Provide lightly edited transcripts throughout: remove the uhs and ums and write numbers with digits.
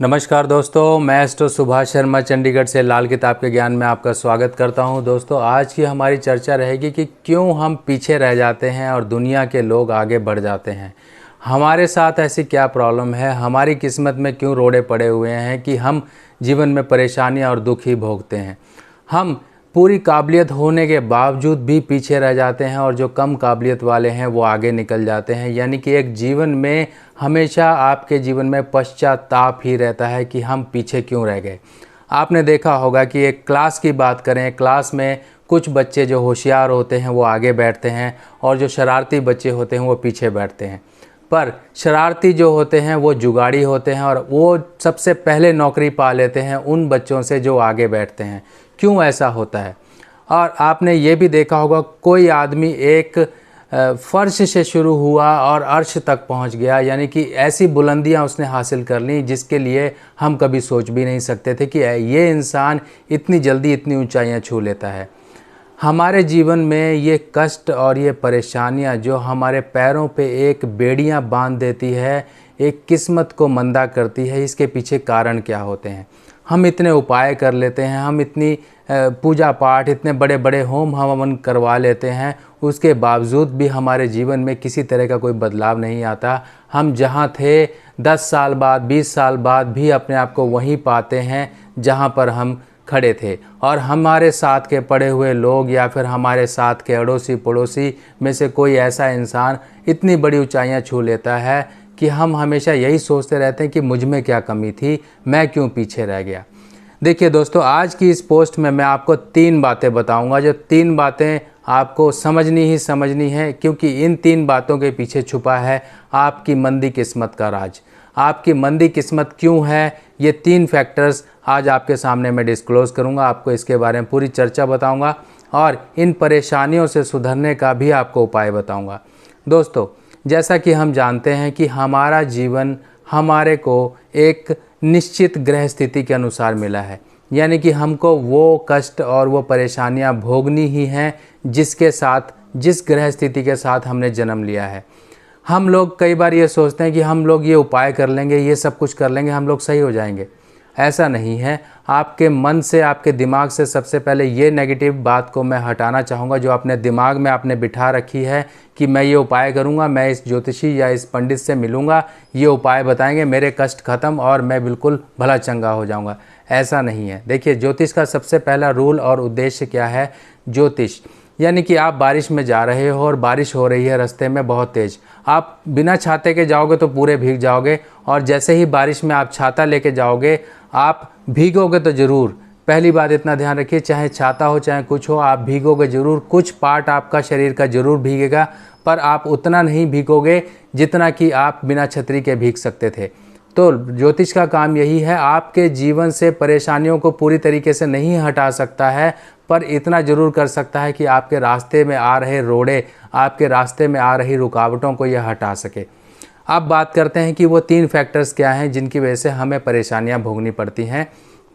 नमस्कार दोस्तों, मैं एस्ट्रो सुभाष शर्मा चंडीगढ़ से लाल किताब के ज्ञान में आपका स्वागत करता हूं। दोस्तों, आज की हमारी चर्चा रहेगी कि क्यों हम पीछे रह जाते हैं और दुनिया के लोग आगे बढ़ जाते हैं। हमारे साथ ऐसी क्या प्रॉब्लम है, हमारी किस्मत में क्यों रोड़े पड़े हुए हैं कि हम जीवन में परेशानियां और दुख ही भोगते हैं। हम पूरी काबिलियत होने के बावजूद भी पीछे रह जाते हैं और जो कम काबिलियत वाले हैं वो आगे निकल जाते हैं। यानी कि एक जीवन में हमेशा आपके जीवन में पश्चाताप ही रहता है कि हम पीछे क्यों रह गए। आपने देखा होगा कि एक क्लास की बात करें, क्लास में कुछ बच्चे जो होशियार होते हैं वो आगे बैठते हैं और जो शरारती बच्चे होते हैं वो पीछे बैठते हैं। पर शरारती जो होते हैं वो जुगाड़ी होते हैं और वो सबसे पहले नौकरी पा लेते हैं उन बच्चों से जो आगे बैठते हैं। क्यों ऐसा होता है? और आपने ये भी देखा होगा, कोई आदमी एक फर्श से शुरू हुआ और अर्श तक पहुंच गया, यानी कि ऐसी बुलंदियां उसने हासिल कर ली जिसके लिए हम कभी सोच भी नहीं सकते थे कि ये इंसान इतनी जल्दी इतनी ऊंचाइयां छू लेता है। हमारे जीवन में ये कष्ट और ये परेशानियां जो हमारे पैरों पे एक बेड़ियां बांध देती है, एक किस्मत को मंदा करती है, इसके पीछे कारण क्या होते हैं? हम इतने उपाय कर लेते हैं, हम इतनी पूजा पाठ, इतने बड़े बड़े होम हवन करवा लेते हैं, उसके बावजूद भी हमारे जीवन में किसी तरह का कोई बदलाव नहीं आता। हम जहाँ थे 10 साल बाद, 20 साल बाद भी अपने आप को वहीं पाते हैं जहाँ पर हम खड़े थे। और हमारे साथ के पड़े हुए लोग या फिर हमारे साथ के अड़ोसी पड़ोसी में से कोई ऐसा इंसान इतनी बड़ी ऊंचाइयां छू लेता है कि हम हमेशा यही सोचते रहते हैं कि मुझ में क्या कमी थी, मैं क्यों पीछे रह गया। देखिए दोस्तों, आज की इस पोस्ट में मैं आपको 3 बातें बताऊंगा, जो 3 बातें आपको समझनी ही समझनी है, क्योंकि इन 3 बातों के पीछे छुपा है आपकी मंदी किस्मत का राज। आपकी मंदी किस्मत क्यों है, ये 3 फैक्टर्स आज आपके सामने मैं डिस्क्लोज़ करूंगा। आपको इसके बारे में पूरी चर्चा बताऊंगा और इन परेशानियों से सुधरने का भी आपको उपाय बताऊंगा। दोस्तों, जैसा कि हम जानते हैं कि हमारा जीवन हमारे को एक निश्चित ग्रह स्थिति के अनुसार मिला है, यानी कि हमको वो कष्ट और वो परेशानियां भोगनी ही हैं जिसके साथ, जिस ग्रह स्थिति के साथ हमने जन्म लिया है। हम लोग कई बार ये सोचते हैं कि हम लोग ये उपाय कर लेंगे, ये सब कुछ कर लेंगे, हम लोग सही हो जाएंगे। ऐसा नहीं है। आपके मन से, आपके दिमाग से सबसे पहले ये नेगेटिव बात को मैं हटाना चाहूँगा जो अपने दिमाग में आपने बिठा रखी है कि मैं ये उपाय करूँगा, मैं इस ज्योतिषी या इस पंडित से मिलूँगा, ये उपाय बताएंगे, मेरे कष्ट खत्म और मैं बिल्कुल भला चंगा हो जाऊँगा। ऐसा नहीं है। देखिए, ज्योतिष का सबसे पहला रूल और उद्देश्य क्या है? ज्योतिष यानी कि आप बारिश में जा रहे हो और बारिश हो रही है रास्ते में बहुत तेज़, आप बिना छाते के जाओगे तो पूरे भीग जाओगे, और जैसे ही बारिश में आप छाता लेके जाओगे आप भीगोगे तो ज़रूर। पहली बात इतना ध्यान रखिए, चाहे छाता हो चाहे कुछ हो, आप भीगोगे ज़रूर। कुछ पार्ट आपका शरीर का ज़रूर भीगेगा, पर आप उतना नहीं भीगोगे जितना कि आप बिना छतरी के भीग सकते थे। तो ज्योतिष का काम यही है, आपके जीवन से परेशानियों को पूरी तरीके से नहीं हटा सकता है, पर इतना ज़रूर कर सकता है कि आपके रास्ते में आ रहे रोड़े, आपके रास्ते में आ रही रुकावटों को यह हटा सके। अब बात करते हैं कि वो 3 फैक्टर्स क्या हैं जिनकी वजह से हमें परेशानियां भोगनी पड़ती हैं।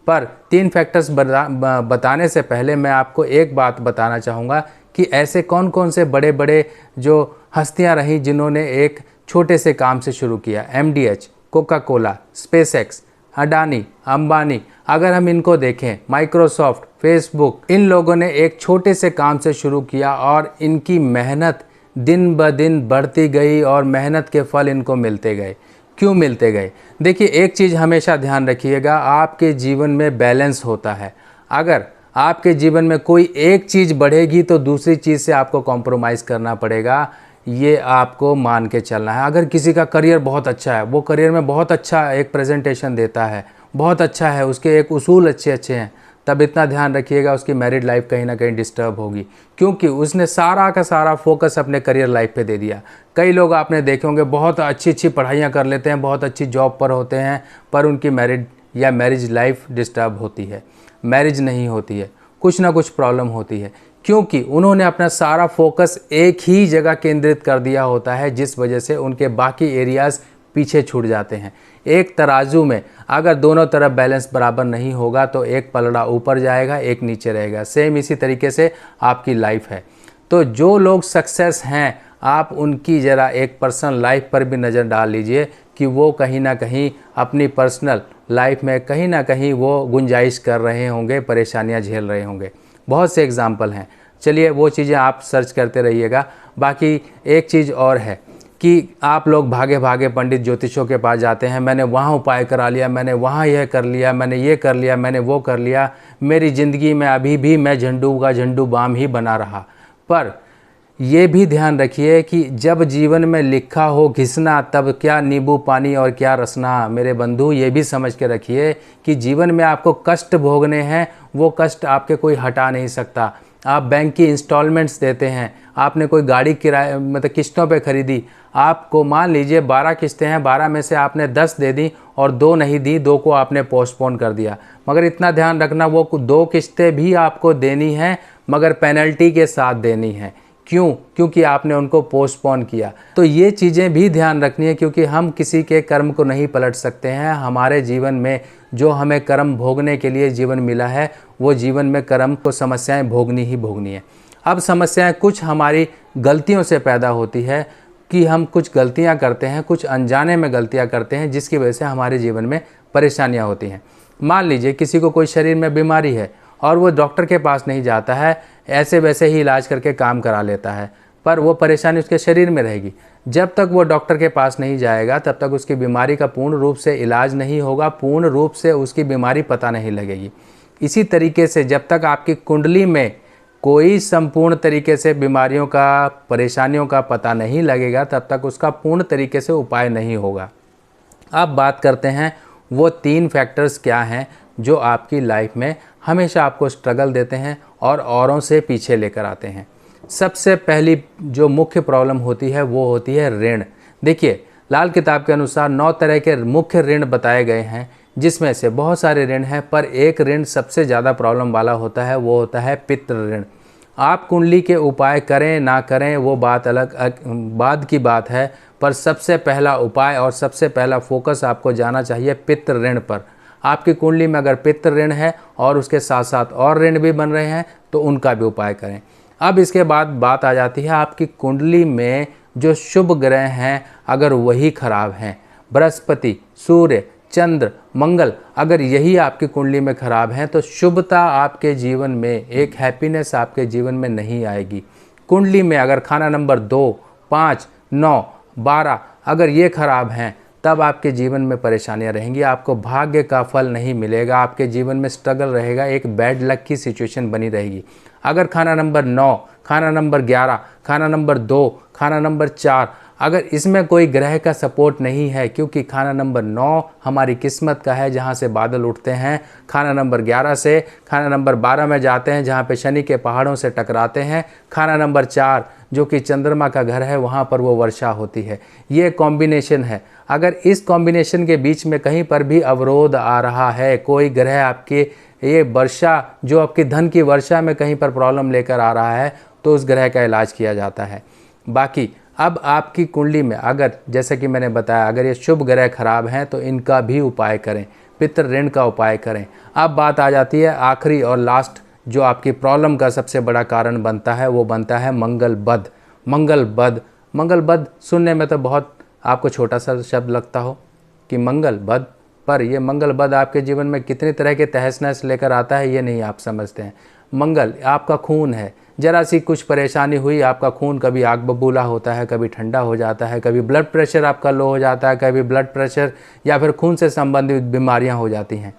पर 3 फैक्टर्स बताने से पहले मैं आपको एक बात बताना चाहूँगा कि ऐसे कौन कौन से बड़े बड़े जो हस्तियां रहीं जिन्होंने एक छोटे से काम से शुरू किया। MDH, Coca Cola, SpaceX, Adani, Ambani, अगर हम इनको देखें, माइक्रोसॉफ्ट, फेसबुक, इन लोगों ने एक छोटे से काम से शुरू किया और इनकी मेहनत दिन ब दिन बढ़ती गई और मेहनत के फल इनको मिलते गए। क्यों मिलते गए? देखिए, एक चीज़ हमेशा ध्यान रखिएगा, आपके जीवन में बैलेंस होता है। अगर आपके जीवन में कोई एक चीज़ बढ़ेगी तो दूसरी चीज़ से आपको कॉम्प्रोमाइज़ करना पड़ेगा, ये आपको मान के चलना है। अगर किसी का करियर बहुत अच्छा है, वो करियर में बहुत अच्छा एक प्रेजेंटेशन देता है, बहुत अच्छा है, उसके एक उसूल अच्छे अच्छे हैं, तब इतना ध्यान रखिएगा उसकी मैरिड लाइफ कहीं ना कहीं डिस्टर्ब होगी, क्योंकि उसने सारा का सारा फोकस अपने करियर लाइफ पे दे दिया। कई लोग आपने देखे होंगे बहुत अच्छी अच्छी पढ़ाइयाँ कर लेते हैं, बहुत अच्छी जॉब पर होते हैं, पर उनकी मैरिज लाइफ डिस्टर्ब होती है, मैरिज नहीं होती है, कुछ ना कुछ प्रॉब्लम होती है, क्योंकि उन्होंने अपना सारा फोकस एक ही जगह केंद्रित कर दिया होता है, जिस वजह से उनके बाकी एरियाज़ पीछे छूट जाते हैं। एक तराजू में अगर दोनों तरफ बैलेंस बराबर नहीं होगा तो एक पलड़ा ऊपर जाएगा, एक नीचे रहेगा। सेम इसी तरीके से आपकी लाइफ है। तो जो लोग सक्सेस हैं, आप उनकी ज़रा एक पर्सनल लाइफ पर भी नज़र डाल लीजिए कि वो कहीं ना कहीं अपनी पर्सनल लाइफ में कहीं ना कहीं वो गुंजाइश कर रहे होंगे, परेशानियां झेल रहे होंगे। बहुत से एग्जाम्पल हैं, चलिए वो चीज़ें आप सर्च करते रहिएगा। बाकी एक चीज़ और है कि आप लोग भागे भागे पंडित ज्योतिषों के पास जाते हैं, मैंने वहाँ उपाय करा लिया, मैंने वहाँ यह कर लिया, मैंने ये कर लिया, मैंने वो कर लिया, मेरी ज़िंदगी में अभी भी मैं झंडू का झंडू बाम ही बना रहा। पर ये भी ध्यान रखिए कि जब जीवन में लिखा हो घिसना, तब क्या नींबू पानी और क्या रसना। मेरे बंधु, ये भी समझ के रखिए कि जीवन में आपको कष्ट भोगने हैं, वो कष्ट आपके कोई हटा नहीं सकता। आप बैंक की इंस्टॉलमेंट्स देते हैं, आपने कोई गाड़ी किराए मतलब किस्तों पे खरीदी, आपको मान लीजिए 12 किस्तें हैं, 12 में से आपने 10 दे दी और 2 नहीं दी, 2 को आपने पोस्टपोन कर दिया। मगर इतना ध्यान रखना, वो 2 किस्तें भी आपको देनी हैं, मगर पेनल्टी के साथ देनी है। क्यों? क्योंकि आपने उनको पोस्टपोन किया। तो ये चीज़ें भी ध्यान रखनी है, क्योंकि हम किसी के कर्म को नहीं पलट सकते हैं। हमारे जीवन में जो हमें कर्म भोगने के लिए जीवन मिला है, वो जीवन में कर्म को समस्याएं भोगनी ही भोगनी है। अब समस्याएं कुछ हमारी गलतियों से पैदा होती है कि हम कुछ गलतियां करते हैं, कुछ अनजाने में गलतियां करते हैं, जिसकी वजह से हमारे जीवन में परेशानियां होती हैं। मान लीजिए किसी को कोई शरीर में बीमारी है और वो डॉक्टर के पास नहीं जाता है, ऐसे वैसे ही इलाज करके काम करा लेता है, पर वो परेशानी उसके शरीर में रहेगी। जब तक वो डॉक्टर के पास नहीं जाएगा, तब तक उसकी बीमारी का पूर्ण रूप से इलाज नहीं होगा, पूर्ण रूप से उसकी बीमारी पता नहीं लगेगी। इसी तरीके से जब तक आपकी कुंडली में कोई संपूर्ण तरीके से बीमारियों का, परेशानियों का पता नहीं लगेगा, तब तक उसका पूर्ण तरीके से उपाय नहीं होगा। अब बात करते हैं वो 3 फैक्टर्स क्या हैं जो आपकी लाइफ में हमेशा आपको स्ट्रगल देते हैं और औरों से पीछे लेकर आते हैं। सबसे पहली जो मुख्य प्रॉब्लम होती है वो होती है ऋण। देखिए, लाल किताब के अनुसार 9 तरह के मुख्य ऋण बताए गए हैं, जिसमें से बहुत सारे ऋण हैं, पर एक ऋण सबसे ज़्यादा प्रॉब्लम वाला होता है, वो होता है पितृ ऋण। आप कुंडली के उपाय करें ना करें वो बात अलग बाद की बात है, पर सबसे पहला उपाय और सबसे पहला फोकस आपको जाना चाहिए पितृ ऋण पर। आपकी कुंडली में अगर पितृ ऋण है और उसके साथ साथ और ऋण भी बन रहे हैं, तो उनका भी उपाय करें। अब इसके बाद बात आ जाती है आपकी कुंडली में जो शुभ ग्रह हैं, अगर वही खराब हैं, बृहस्पति, सूर्य, चंद्र, मंगल, अगर यही आपकी कुंडली में खराब हैं, तो शुभता आपके जीवन में, एक हैप्पीनेस आपके जीवन में नहीं आएगी। कुंडली में अगर खाना नंबर 2, 5, 9, 12 अगर ये खराब हैं, तब आपके जीवन में परेशानियां रहेंगी, आपको भाग्य का फल नहीं मिलेगा, आपके जीवन में स्ट्रगल रहेगा, एक बैड लक की सिचुएशन बनी रहेगी। अगर खाना नंबर 9, खाना नंबर 11, खाना नंबर 2, खाना नंबर 4 अगर इसमें कोई ग्रह का सपोर्ट नहीं है, क्योंकि खाना नंबर 9 हमारी किस्मत का है, जहां से बादल उठते हैं। खाना नंबर 11 से खाना नंबर 12 में जाते हैं, जहां पे शनि के पहाड़ों से टकराते हैं। खाना नंबर 4 जो कि चंद्रमा का घर है, वहां पर वो वर्षा होती है। ये कॉम्बिनेशन है। अगर इस कॉम्बिनेशन के बीच में कहीं पर भी अवरोध आ रहा है, कोई ग्रह आपके ये वर्षा जो आपकी धन की वर्षा में कहीं पर प्रॉब्लम लेकर आ रहा है, तो उस ग्रह का इलाज किया जाता है। बाकी अब आपकी कुंडली में अगर, जैसे कि मैंने बताया, अगर ये शुभ ग्रह खराब हैं, तो इनका भी उपाय करें, पितृ ऋण का उपाय करें। अब बात आ जाती है आखिरी और लास्ट, जो आपकी प्रॉब्लम का सबसे बड़ा कारण बनता है, वो बनता है मंगल बध। मंगल बध, मंगल बध सुनने में तो बहुत आपको छोटा सा शब्द लगता हो कि मंगल बध, पर ये मंगल बध आपके जीवन में कितनी तरह के तहस नहस लेकर आता है, ये नहीं आप समझते हैं। मंगल आपका खून है, जरा सी कुछ परेशानी हुई, आपका खून कभी आग बबूला होता है, कभी ठंडा हो जाता है, कभी ब्लड प्रेशर आपका लो हो जाता है, कभी ब्लड प्रेशर या फिर खून से संबंधित बीमारियां हो जाती हैं।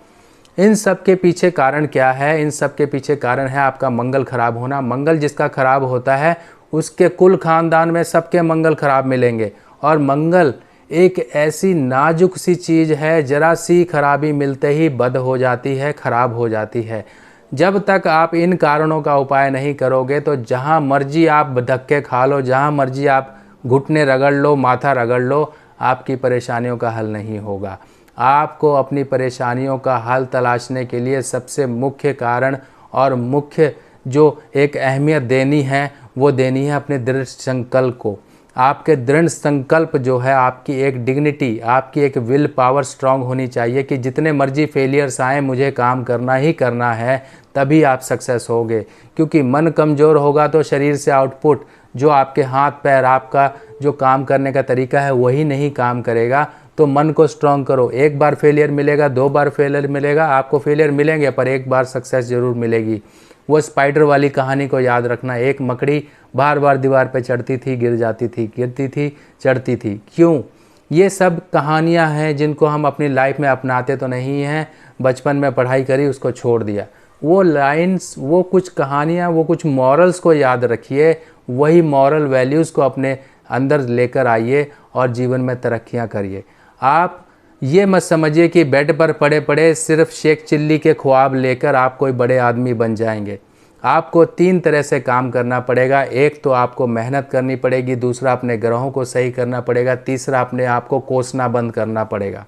इन सब के पीछे कारण क्या है? इन सब के पीछे कारण है आपका मंगल खराब होना। मंगल जिसका खराब होता है, उसके कुल खानदान में सबके मंगल खराब मिलेंगे। और मंगल एक ऐसी नाजुक सी चीज़ है, जरा सी खराबी मिलते ही बद हो जाती है, खराब हो जाती है। जब तक आप इन कारणों का उपाय नहीं करोगे, तो जहाँ मर्जी आप धक्के खा लो, जहाँ मर्जी आप घुटने रगड़ लो, माथा रगड़ लो, आपकी परेशानियों का हल नहीं होगा। आपको अपनी परेशानियों का हल तलाशने के लिए सबसे मुख्य कारण और मुख्य जो एक अहमियत देनी है, वो देनी है अपने दृढ़ संकल्प को। आपके दृढ़ संकल्प जो है, आपकी एक डिग्निटी, आपकी एक विल पावर स्ट्रांग होनी चाहिए कि जितने मर्जी फेलियर्स आए, मुझे काम करना ही करना है, तभी आप सक्सेस होगे। क्योंकि मन कमज़ोर होगा तो शरीर से आउटपुट, जो आपके हाथ पैर, आपका जो काम करने का तरीका है, वही नहीं काम करेगा। तो मन को स्ट्रांग करो। एक बार फेलियर मिलेगा, 2 बार फेलियर मिलेगा, आपको फेलियर मिलेंगे पर एक बार सक्सेस ज़रूर मिलेगी। वो स्पाइडर वाली कहानी को याद रखना, एक मकड़ी बार बार दीवार पे चढ़ती थी, गिर जाती थी, गिरती थी, चढ़ती थी। क्यों? ये सब कहानियाँ हैं जिनको हम अपनी लाइफ में अपनाते तो नहीं हैं। बचपन में पढ़ाई करी, उसको छोड़ दिया। वो लाइन्स, वो कुछ कहानियाँ, वो कुछ मॉरल्स को याद रखिए, वही मॉरल वैल्यूज़ को अपने अंदर लेकर आइए और जीवन में तरक्कियाँ करिए। आप ये मत समझिए कि बेड पर पड़े पड़े सिर्फ शेख चिल्ली के ख्वाब लेकर आप कोई बड़े आदमी बन जाएंगे। आपको 3 तरह से काम करना पड़ेगा। एक तो आपको मेहनत करनी पड़ेगी, दूसरा अपने ग्रहों को सही करना पड़ेगा, तीसरा अपने आप को कोसना बंद करना पड़ेगा।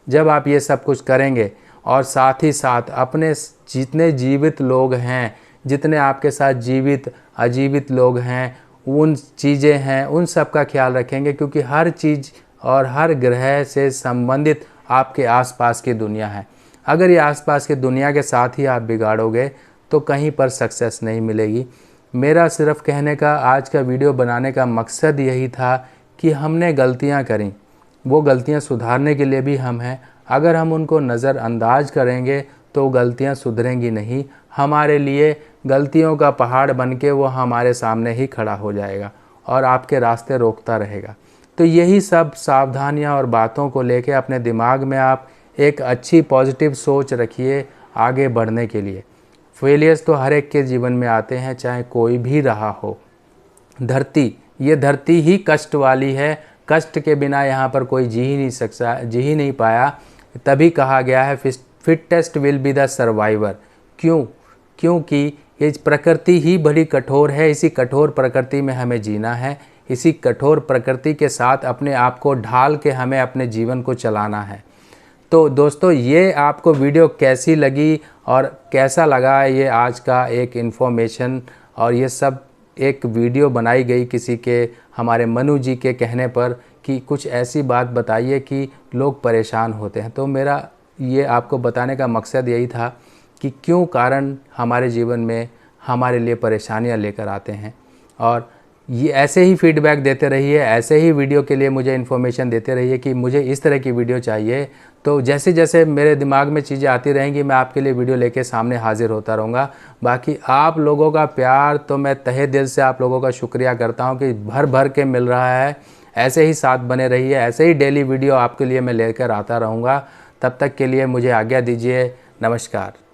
जब आप ये सब कुछ करेंगे और साथ ही साथ अपने जितने जीवित लोग हैं, जितने आपके साथ जीवित अजीवित लोग हैं, उन चीज़ें हैं, उन सब का ख्याल रखेंगे, क्योंकि हर चीज़ और हर ग्रह से संबंधित आपके आसपास की दुनिया है। अगर ये आसपास की दुनिया के साथ ही आप बिगाड़ोगे तो कहीं पर सक्सेस नहीं मिलेगी। मेरा सिर्फ कहने का, आज का वीडियो बनाने का मकसद यही था कि हमने गलतियां करी, वो गलतियां सुधारने के लिए भी हम हैं। अगर हम उनको नज़रअंदाज करेंगे तो गलतियां सुधरेंगी नहीं, हमारे लिए गलतियों का पहाड़ बन के वो हमारे सामने ही खड़ा हो जाएगा और आपके रास्ते रोकता रहेगा। तो यही सब सावधानियां और बातों को लेके अपने दिमाग में आप एक अच्छी पॉजिटिव सोच रखिए आगे बढ़ने के लिए। फेलियर्स तो हर एक के जीवन में आते हैं, चाहे कोई भी रहा हो। ये धरती ही कष्ट वाली है, कष्ट के बिना यहाँ पर कोई जी ही नहीं सकता, जी ही नहीं पाया। तभी कहा गया है fittest will be the survivor. क्यों? क्योंकि ये प्रकृति ही बड़ी कठोर है। इसी कठोर प्रकृति में हमें जीना है, इसी कठोर प्रकृति के साथ अपने आप को ढाल के हमें अपने जीवन को चलाना है। तो दोस्तों, ये आपको वीडियो कैसी लगी और कैसा लगा, ये आज का एक इन्फॉर्मेशन और ये सब एक वीडियो बनाई गई किसी के, हमारे मनु जी के कहने पर, कि कुछ ऐसी बात बताइए कि लोग परेशान होते हैं। तो मेरा ये आपको बताने का मकसद यही था कि क्यों कारण हमारे जीवन में हमारे लिए परेशानियां लेकर आते हैं। और ये ऐसे ही फीडबैक देते रहिए, ऐसे ही वीडियो के लिए मुझे इन्फॉर्मेशन देते रहिए कि मुझे इस तरह की वीडियो चाहिए। तो जैसे जैसे मेरे दिमाग में चीज़ें आती रहेंगी, मैं आपके लिए वीडियो लेके सामने हाजिर होता रहूँगा। बाकी आप लोगों का प्यार तो मैं तहे दिल से आप लोगों का शुक्रिया करता हूँ कि भर भर के मिल रहा है। ऐसे ही साथ बने रहिए, ऐसे ही डेली वीडियो आपके लिए मैं लेकर आता रहूँगा। तब तक के लिए मुझे आज्ञा दीजिए। नमस्कार।